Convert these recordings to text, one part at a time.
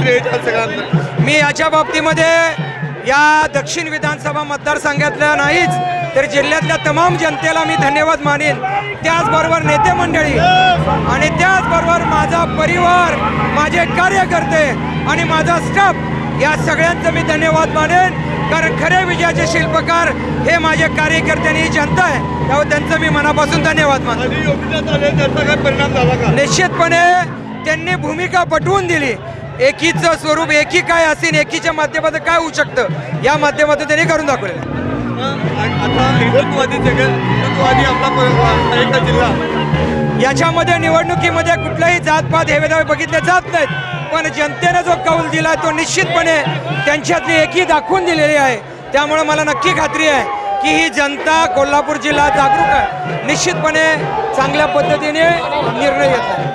मी याच्या बाबतीमध्ये या दक्षिण विधानसभा मतदारसंघातल्या नाहीच तर जिल्ह्यातल्या तमाम जनतेला मी धन्यवाद मानेन, त्याचबरोबर नेते मंडळी आणि त्याचबरोबर माझा परिवार, माझे कार्यकर्ते आणि माझा स्टाफ या सगळ्यांचं मी धन्यवाद मानेन, कारण खरे विजयाचे शिल्पकार हे माझे कार्यकर्ते आणि जनता आहे, त्यामुळे त्यांचं मी मनापासून धन्यवाद मानतो। निश्चितपणे त्यांनी भूमिका पटवून दिली, एकीचं स्वरूप एकी काय असेल, एकीच्या माध्यमातून काय होऊ शकतं या माध्यमातून त्यांनी करून दाखवलेलं। याच्यामध्ये निवडणुकीमध्ये कुठलाही जातपात हे भेदभाव बघितले जात नाहीत, पण जनतेने जो कौल दिला तो निश्चितपणे त्यांच्यातली एकी दाखवून दिलेली आहे, त्यामुळे मला नक्की खात्री आहे की ही जनता कोल्हापूर जिल्हा जागरूक आहे, निश्चितपणे चांगल्या पद्धतीने निर्णय घेत आहे।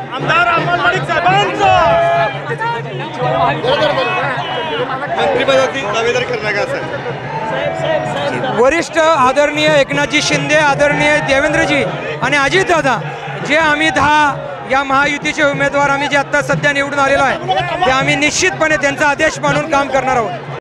वरिष्ठ आदरणीय एकनाथजी शिंदे, आदरणीय देवेंद्रजी आणि अजितदादा जे आम्ही 10 या महायुतीचे उमेदवार आम्ही जे आता सध्या निवडून आलेलो आहे ते आम्ही निश्चितपणे त्यांचा आदेश मानून काम करणार आहोत।